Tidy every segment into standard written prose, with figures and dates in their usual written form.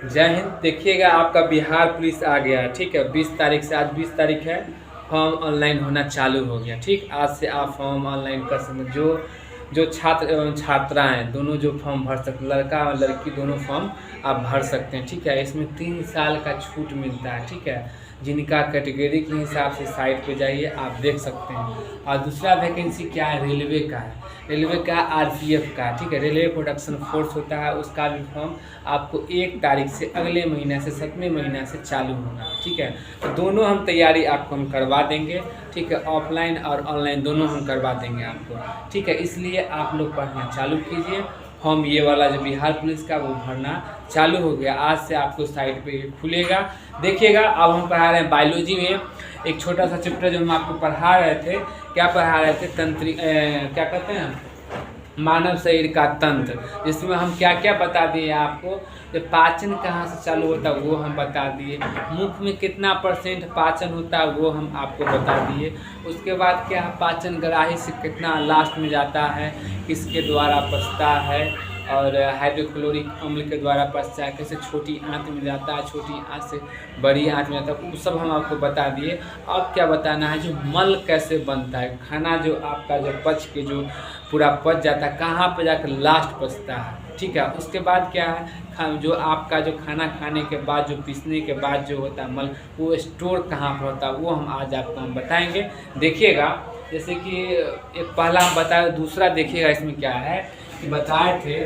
जय हिंद। देखिएगा आपका बिहार पुलिस आ गया, ठीक है। 20 तारीख से, आज 20 तारीख है, फॉर्म ऑनलाइन होना चालू हो गया, ठीक। आज से आप फॉर्म ऑनलाइन कर सकते हैं। जो जो छात्र एवं छात्राएँ दोनों जो फॉर्म भर सकते, लड़का और लड़की दोनों फॉर्म आप भर सकते हैं, ठीक है। इसमें 3 साल का छूट मिलता है, ठीक है। जिनका कैटेगरी के हिसाब से साइट पे जाइए, आप देख सकते हैं। और दूसरा वैकेंसी क्या है, रेलवे का है। रेलवे का आरपीएफ का, ठीक है। रेलवे प्रोडक्शन फोर्स होता है, उसका भी फॉर्म आपको 1 तारीख से अगले महीने से 7वें महीना से चालू होगा, ठीक है। तो दोनों हम तैयारी आपको हम करवा देंगे, ठीक है। ऑफलाइन और ऑनलाइन दोनों हम करवा देंगे आपको, ठीक है। इसलिए आप लोग पढ़ना चालू कीजिए। फॉर्म ये वाला जो बिहार पुलिस का वो भरना चालू हो गया, आज से आपको साइट पे खुलेगा। देखिएगा, अब हम पढ़ा रहे हैं बायोलॉजी में एक छोटा सा चैप्टर जो हम आपको पढ़ा रहे थे। क्या पढ़ा रहे थे? क्या कहते हैं, मानव शरीर का तंत्र, जिसमें हम क्या क्या बता दिए आपको। जो पाचन कहाँ से चालू होता है वो हम बता दिए। मुख में कितना % पाचन होता है वो हम आपको बता दिए। उसके बाद क्या है, पाचन ग्राही से कितना लास्ट में जाता है, किसके द्वारा पचता है, और हाइड्रोक्लोरिक अम्ल के द्वारा पचता है, कैसे छोटी आंत में जाता है, छोटी आंत से बड़ी आंत में जाता है, वो सब हम आपको बता दिए। अब क्या बताना है, जो मल कैसे बनता है, खाना जो आपका जो पच के जो पूरा पच जाता है, कहाँ पे जाकर लास्ट पचता है, ठीक है। उसके बाद क्या है, जो आपका जो खाना खाने के बाद जो पीसने के बाद जो होता है मल, वो स्टोर कहाँ पर होता है, वो हम आज आपको हम बताएंगे। देखिएगा, जैसे कि एक पहला हम बताए, दूसरा देखिएगा इसमें क्या है कि बताए थे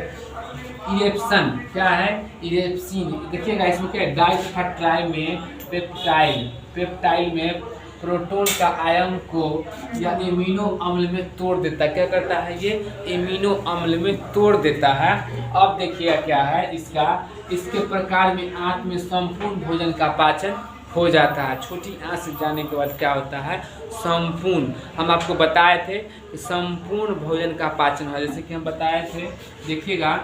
इरेप्शन, क्या है इरेप्सिन। देखिएगा इसमें क्या है, डाई तथा ट्राई में पेप्टाइल में प्रोटॉन का आयन को या एमिनो अम्ल में तोड़ देता है। क्या करता है, ये एमिनो अम्ल में तोड़ देता है। अब देखिए क्या है इसके प्रकार में आंत में संपूर्ण भोजन का पाचन हो जाता है। छोटी आंत से जाने के बाद क्या होता है, संपूर्ण, हम आपको बताए थे कि संपूर्ण भोजन का पाचन है। जैसे कि हम बताए थे, देखिएगा,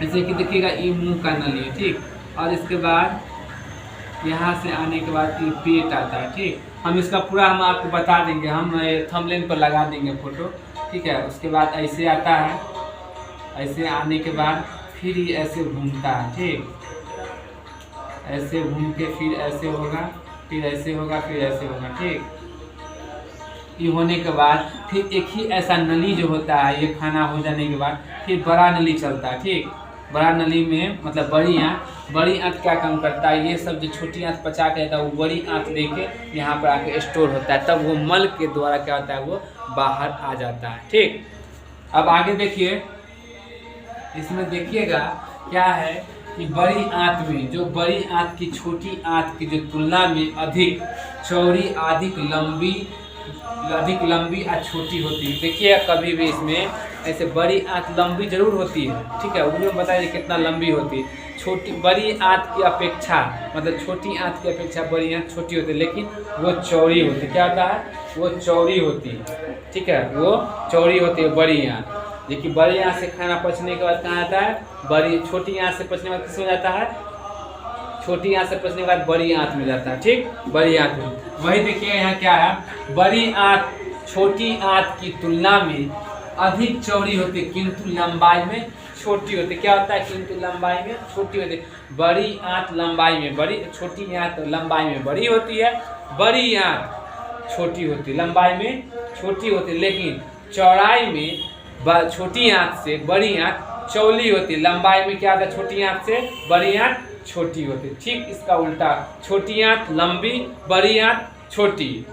जैसे कि देखिएगा ये मुंह का नली है, ठीक। और इसके बाद यहाँ से आने के बाद ये पेट आता है, ठीक। हम इसका पूरा हम आपको बता देंगे, हम थंबनेल पर लगा देंगे फोटो, ठीक है। उसके बाद ऐसे आता है, ऐसे आने के बाद फिर ये ऐसे घूमता है, ठीक। ऐसे घूम के फिर ऐसे होगा, फिर ऐसे होगा, फिर ऐसे होगा, ठीक। ये होने के बाद फिर एक ही ऐसा नली जो होता है, ये खाना हो जाने के बाद फिर बड़ा नली चलता है, ठीक। बड़ा नली में मतलब बड़ी आंत क्या काम करता है, ये सब जो छोटी आंत पचा के रहता है वो बड़ी आंत लेके यहाँ पर आके स्टोर होता है, तब वो मल के द्वारा क्या होता है, वो बाहर आ जाता है, ठीक। अब आगे देखिए, इसमें देखिएगा क्या है कि बड़ी आंत में, जो बड़ी आंत की छोटी आंत की जो तुलना में अधिक चौड़ी, अधिक लंबी और छोटी होती है। देखिए कभी भी इसमें ऐसे बड़ी आंत लंबी जरूर होती है, ठीक है। उन्हें बताइए कितना लंबी होती है। छोटी बड़ी आंत की अपेक्षा, मतलब छोटी आंत की अपेक्षा बड़ी आंत छोटी होती है, लेकिन वो चौड़ी होती है। क्या होता है, वो चौड़ी होती है, ठीक है। वो चौड़ी होती है बड़ी आंत। देखिए बड़ी आंत से खाना पचने के बाद कहाँ आता है, छोटी आंत से पचने के बाद किस में जाता है, छोटी आंत से पचने के बाद बड़ी आंत में जाता है, ठीक। बड़ी आंत में वही देखिए यहाँ क्या है, बड़ी आंत छोटी आंत की तुलना में अधिक चौड़ी होती है, किंतु लंबाई में छोटी होती है। क्या होता है, किंतु लंबाई में छोटी होती है। बड़ी आंत लंबाई में बड़ी, छोटी आंत लंबाई में बड़ी होती है। बड़ी आंत छोटी होती है, लंबाई में छोटी होती है, लेकिन चौड़ाई में छोटी आंत से बड़ी आंत चौड़ी होती है। लंबाई में क्या होता है, छोटी आंत से बड़ी आंत छोटी होती है, ठीक। इसका उल्टा, छोटी आंत लंबी, बड़ी आंत छोटी।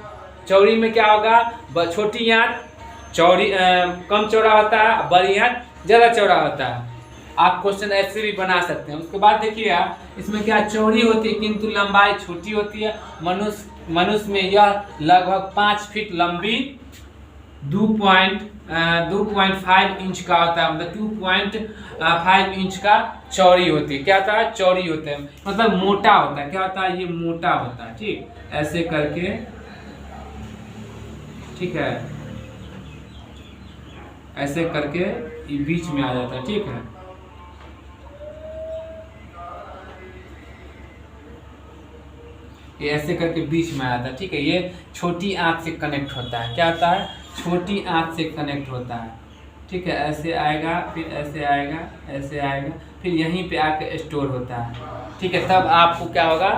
चौड़ी में क्या होगा, छोटी आंत चौड़ी कम चौड़ा होता है, बड़ी आंत ज़्यादा चौड़ा होता है। आप क्वेश्चन ऐसे भी बना सकते हैं। उसके बाद देखिए इसमें क्या, चौड़ी होती है किंतु लंबाई छोटी होती है। मनुष्य में यह लगभग 5 फीट लंबी 2.5 इंच का होता है, मतलब 2.5 इंच का चौड़ी होती है। क्या होता है, चौड़ी होता है, मतलब मोटा होता है। क्या होता है, ये मोटा होता है, ठीक। ऐसे करके, ठीक है, ऐसे करके ये बीच में आ जाता है, ठीक है। ये ऐसे करके बीच में आता है, ठीक है। ये छोटी आंत से कनेक्ट होता है। क्या होता है, छोटी आंत से कनेक्ट होता है, ठीक है। ऐसे आएगा, फिर ऐसे आएगा, ऐसे आएगा, फिर यहीं पे आके स्टोर होता है। ठीक है, तब आपको क्या होगा,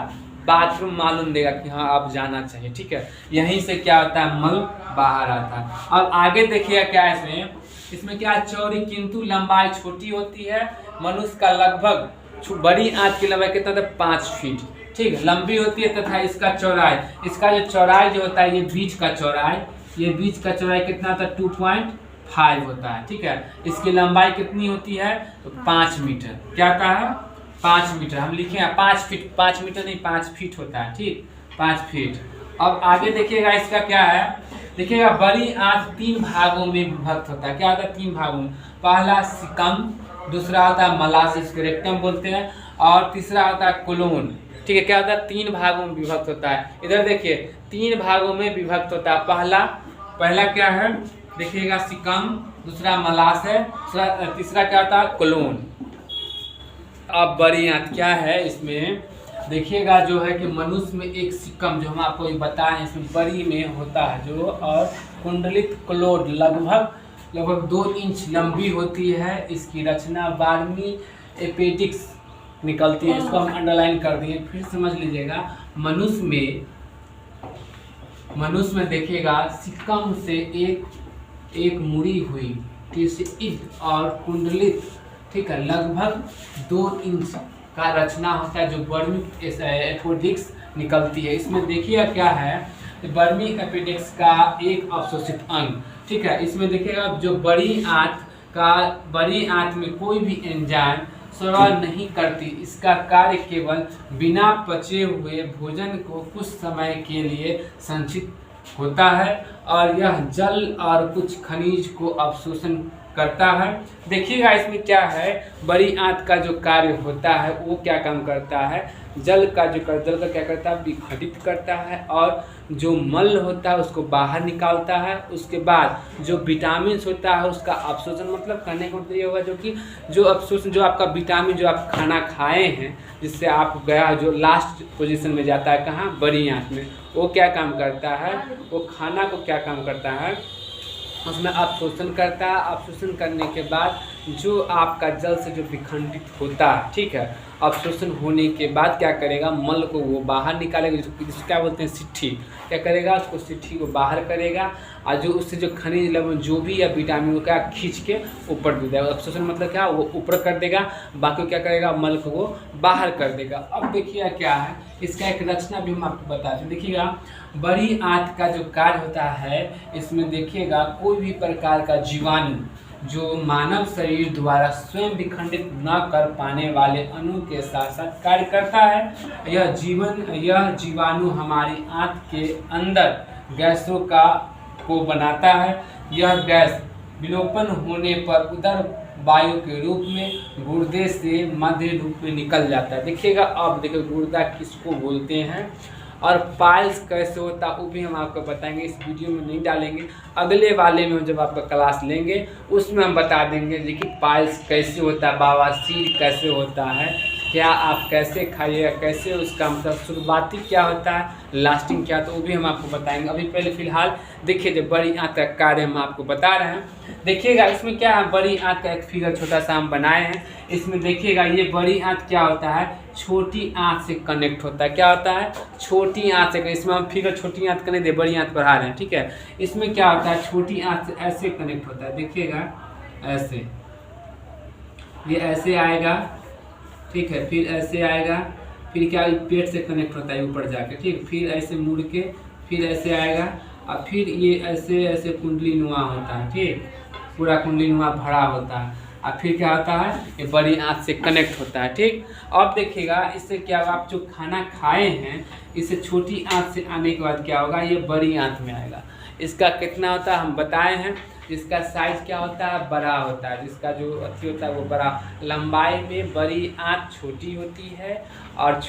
बाथरूम मालूम देगा कि हाँ आप जाना चाहिए। ठीक है, यहीं से क्या होता है, मल बाहर आता है। अब आगे देखिएगा क्या है इसमें क्या है, चौड़ी किंतु लंबाई छोटी होती है। मनुष्य का लगभग बड़ी आंत की लंबाई कितना था, 5 फीट। ठीक है, लंबी होती है तथा इसका चौड़ाई, इसका जो चौड़ाई जो होता है, ये बीच का चौड़ाई, ये बीच का चौड़ाई कितना होता है, 2.5 होता है। ठीक है, इसकी लंबाई कितनी होती है, तो 5 मीटर। क्या कहा है, 5 मीटर। हम लिखे 5 फीट, 5 मीटर नहीं 5 फीट होता है। ठीक, 5 फीट। अब आगे देखिएगा इसका क्या है, देखिएगा बड़ी आंत 3 भागों में विभक्त होता है। क्या होता है, 3 भागों में। पहला सिकम, दूसरा होता है मलास, इसको रेक्टम बोलते हैं, और तीसरा होता है कोलोन। ठीक है, क्या होता है, 3 भागों में विभक्त होता है। इधर देखिए 3 भागों में विभक्त होता है। पहला क्या है, देखिएगा सिकम, दूसरा मलास है, तीसरा क्या होता है, कोलोन। अब बड़ी आंत क्या है, इसमें देखिएगा जो है कि मनुष्य में एक सिकम, जो हम आपको बताएं, इसमें बड़ी में होता है जो, और कुंडलित क्लोड लगभग 2 इंच लंबी होती है। इसकी रचना 12वीं एपेडिक्स निकलती है। इसको हम अंडरलाइन कर दिए, फिर समझ लीजिएगा। मनुष्य में देखिएगा सिक्कम से एक मुड़ी हुई और कुंडलित, ठीक है, लगभग 2 इंच का रचना होता है, जो बर्मी एपेडिक्स निकलती है। इसमें देखिए क्या है, बर्मी एपेडिक्स का एक अवशोषित अंग। ठीक है, इसमें देखिएगा जो बड़ी आंत में कोई भी एंजाइम स्राव नहीं करती। इसका कार्य केवल बिना पचे हुए भोजन को कुछ समय के लिए संचित होता है, और यह जल और कुछ खनिज को अवशोषण करता है। देखिएगा इसमें क्या है, बड़ी आंत का जो कार्य होता है वो क्या काम करता है, जल का क्या करता है, विघटित करता है, और जो मल होता है उसको बाहर निकालता है। उसके बाद जो विटामिन होता है उसका अवशोषण, मतलब कहने का मतलब ये होगा जो अवशोषण, जो आपका विटामिन जो आप खाना खाए हैं, जिससे आप गया जो लास्ट पोजीशन में जाता है, कहाँ, बड़ी आंत में, वो क्या काम करता है, वो खाना को क्या काम करता है, उसमें अवशोषण करता है। अवशोषण करने के बाद जो आपका जल से जो विखंडित होता है, ठीक है, अवशोषण होने के बाद क्या करेगा, मल को वो बाहर निकालेगा, जिसको क्या बोलते हैं, सिट्ठी। क्या करेगा, उसको सिट्ठी को बाहर करेगा, और जो उससे जो खनिज लवण जो भी या विटामिन को क्या खींच के ऊपर दे देगा। अवशोषण मतलब क्या, वो ऊपर कर देगा, बाकी क्या करेगा, मल को वो बाहर कर देगा। अब देखिए क्या है, इसका एक रचना भी हम आपको बताते हैं। देखिएगा बड़ी आंत का जो कार्य होता है, इसमें देखिएगा कोई भी प्रकार का जीवाणु जो मानव शरीर द्वारा स्वयं विखंडित न कर पाने वाले अणु के साथ साथ कार्य करता है। यह जीवाणु हमारी आंत के अंदर गैसों को बनाता है। यह गैस विलोपन होने पर उदर वायु के रूप में गुर्दे से मध्य रूप में निकल जाता है। देखिएगा अब देखिए गुर्दा किसको बोलते हैं, और पाइल्स कैसे होता है वो भी हम आपको बताएंगे। इस वीडियो में नहीं डालेंगे, अगले वाले में जब आपका क्लास लेंगे उसमें हम बता देंगे कि पाइल्स कैसे होता है, बवासीर कैसे होता है, क्या आप कैसे खाइएगा, कैसे उसका मतलब शुरुआती क्या होता है, लास्टिंग क्या, तो वो भी हम आपको बताएंगे। अभी पहले फिलहाल देखिए जो बड़ी आंत का कार्य हम आपको बता रहे हैं। देखिएगा इसमें क्या है, बड़ी आंत का एक फिगर छोटा सा हम बनाए हैं। इसमें देखिएगा ये बड़ी आंत क्या होता है, छोटी आंत से कनेक्ट होता है। क्या होता है, छोटी आंत से। इसमें हम फिगर छोटी आंत का नहीं दे, बड़ी आंत बढ़ा रहे हैं, ठीक है। इसमें क्या होता है, छोटी आंत से ऐसे कनेक्ट होता है। देखिएगा ऐसे, ये ऐसे आएगा, ठीक है, फिर ऐसे आएगा, फिर क्या पेट से कनेक्ट होता है ऊपर जाके, ठीक, फिर ऐसे मुड़ के फिर ऐसे आएगा, और फिर ये ऐसे ऐसे कुंडली नुमा होता है, ठीक, पूरा कुंडली नुमा भरा होता है, और फिर क्या होता है, ये बड़ी आंत से कनेक्ट होता है, ठीक। अब देखिएगा इससे क्या होगा, आप जो खाना खाए हैं इससे छोटी आंत से आने के बाद क्या होगा, ये बड़ी आंत में आएगा। इसका कितना होता है हम बताए हैं। इसका साइज क्या होता है, बड़ा होता है। जिसका जो अथी होता है वो बड़ा, लंबाई में बड़ी आंत छोटी होती है और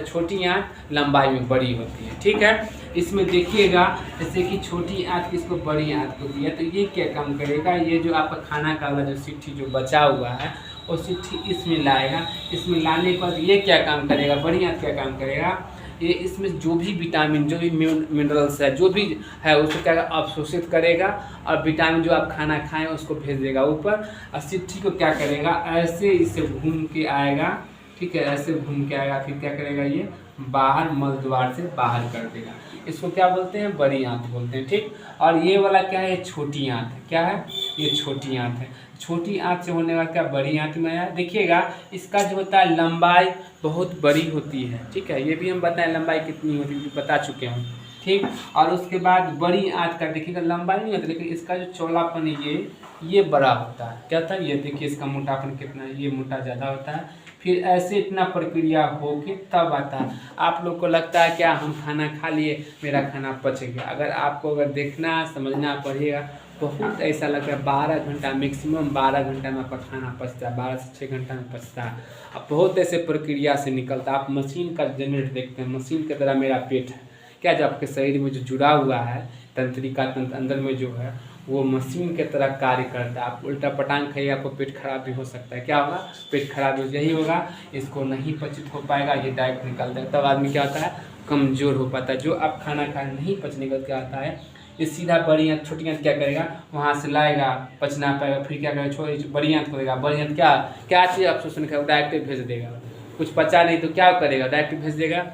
छोटी आंत लंबाई में बड़ी होती है, ठीक है। इसमें देखिएगा जैसे कि छोटी आंत किसको, बड़ी आंत को दिया, तो ये क्या काम करेगा, ये जो आपका खाना का वाला जो सिट्ठी जो बचा हुआ है वो सिट्ठी इसमें लाएगा। इसमें लाने पर ये क्या काम करेगा, बड़ी आंत क्या काम करेगा, ये इसमें जो भी विटामिन जो भी मिनरल्स है जो भी है उसको क्या अवशोषित करेगा, और विटामिन जो आप खाना खाएं उसको भेज देगा ऊपर, और सिट्ठी को क्या करेगा, ऐसे इसे घूम के आएगा, ठीक है, ऐसे घूम के आएगा, फिर क्या करेगा ये बाहर मल द्वार से बाहर कर देगा। इसको क्या बोलते हैं, बड़ी आंत बोलते हैं। ठीक, और ये वाला क्या है, छोटी आंत है। क्या है, ये छोटी आंत है। छोटी आंत से होने वाला क्या बड़ी आंत में आया। देखिएगा इसका जो होता है लंबाई बहुत बड़ी होती है। ठीक है, ये भी हम बताएं लंबाई कितनी होती है, बता चुके हैं। ठीक, और उसके बाद बड़ी आंत का देखिएगा लंबाई नहीं होता, लेकिन इसका जो चौड़ापन है ये बड़ा होता है। क्या था, ये देखिए इसका मोटापन कितना है, ये मोटा ज़्यादा होता है। फिर ऐसे इतना प्रक्रिया हो के तब आता है। आप लोग को लगता है क्या हम खाना खा लिए, मेरा खाना पच गया। अगर आपको अगर देखना समझना पड़ेगा, बहुत ऐसा लगता है 12 घंटा, मैक्सिमम 12 घंटा में आपका खाना पचता है, 12 से 6 घंटा में पचता है। अब बहुत ऐसे प्रक्रिया से निकलता है। आप मशीन का जनरेट देखते हैं, मशीन की तरह मेरा पेट है। क्या, जो आपके शरीर में जो जुड़ा हुआ है तंत्रिका तंत्र अंदर में जो है वो मशीन की तरह कार्य करता है। आप उल्टा पटांग खाइए, आपको पेट खराब भी हो सकता है। क्या होगा, पेट खराब यही होगा, इसको नहीं पचित हो पाएगा, ये डायरेक्ट निकल जाएगा। तब आदमी क्या होता है, कमज़ोर हो पाता है। जो आप खाना खाए नहीं पचने का क्या आता है, ये सीधा बड़ी आंत छोटी आंत क्या करेगा, वहाँ से लाएगा, पचना पाएगा, फिर क्या करेगा, छोटी बड़ी आंत करेगा। बड़ी आंत क्या चीज़ आप शोषण करेगा, डायरेक्ट भेज देगा। कुछ पचा नहीं तो क्या करेगा, डायरेक्ट भेज देगा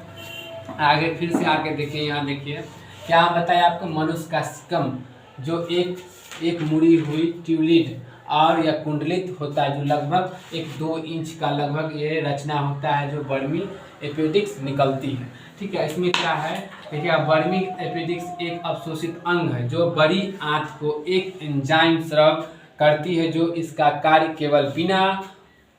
आगे। फिर से आगे देखिए, यहाँ देखिए क्या बताया आपको, मनुष्कास्कम जो एक मुड़ी हुई ट्यूलिड और या कुंडलित होता है, जो लगभग 1-2 इंच का लगभग ये रचना होता है, जो बर्मी एपेडिक्स निकलती है। ठीक है, इसमें क्या है, देखिए बर्मी एपेडिक्स एक अवशोषित अंग है जो बड़ी आंत को एक एंजाइम स्राव करती है, जो इसका कार्य केवल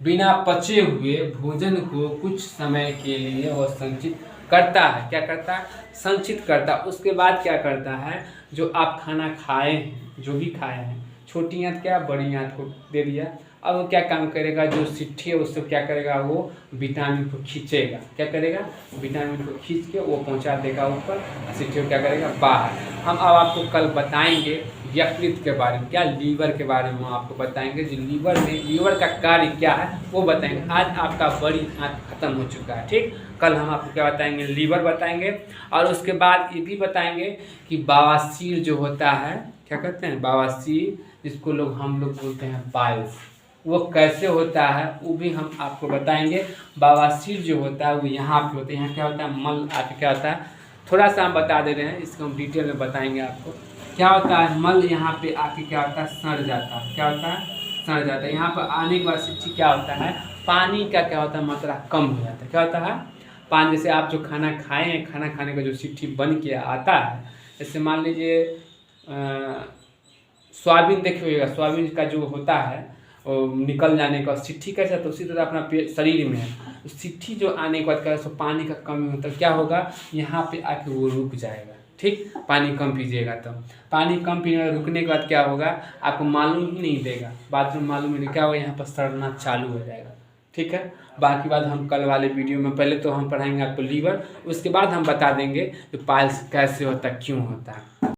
बिना पचे हुए भोजन को कुछ समय के लिए वो संचित करता है। क्या करता है, संचित करता है। उसके बाद क्या करता है, जो आप खाना खाए हैं, जो भी खाए हैं, छोटी आंत क्या बड़ी आंत को दे दिया। अब वो क्या काम करेगा, जो सिट्ठी है उससे क्या करेगा, वो विटामिन को खींचेगा। क्या करेगा, विटामिन को खींच के वो पहुंचा देगा ऊपर, सिट्ठी को क्या करेगा बाहर। हम अब आपको कल बताएंगे यकृत के बारे में, क्या लीवर के बारे में आपको बताएंगे। जो लीवर का कार्य क्या है वो बताएंगे। आज आपका बड़ी आंत खत्म हो चुका है। ठीक, कल हम आपको क्या बताएंगे, लीवर बताएंगे। और उसके बाद ये भी बताएंगे कि बवासीर जो होता है, क्या कहते हैं बवासीर, जिसको हम लोग बोलते हैं पाइल्स, वो कैसे होता है वो भी हम आपको बताएंगे। बवासीर जो होता है वो यहाँ पे होता है, यहाँ क्या होता है, मल आके क्या होता है, थोड़ा सा हम बता दे रहे हैं, इसको हम डिटेल में बताएंगे आपको। क्या होता है, मल यहाँ पे आके क्या होता है, सड़ जाता है। क्या होता है, सड़ जाता है। यहाँ पर आने के बाद सिट्ठी क्या होता है, पानी का क्या होता है, मात्रा कम हो जाता है। क्या होता है, पानी, जैसे आप जो खाना खाए हैं, खाना खाने का जो सिट्ठी बन के आता है, जैसे मान लीजिए सोयाबीन देखिएगा, सोयाबीन का जो होता है निकल जाने का सिट्ठी कैसा, तो उसी तरह अपना पेट शरीर में है, सिट्ठी जो आने के बाद क्या है, पानी का कमी होता है। क्या होगा, यहाँ पे आके वो रुक जाएगा। ठीक, पानी कम पीजिएगा तो पानी कम पीने रुकने के बाद क्या होगा, आपको मालूम ही नहीं देगा, बाद में मालूम नहीं क्या होगा, यहाँ पर सड़ना चालू हो जाएगा। ठीक है, बाकी बात हम कल वाले वीडियो में, पहले तो हम पढ़ाएंगे आपको लीवर, उसके बाद हम बता देंगे कि पाइल्स कैसे होता है, क्यों होता है।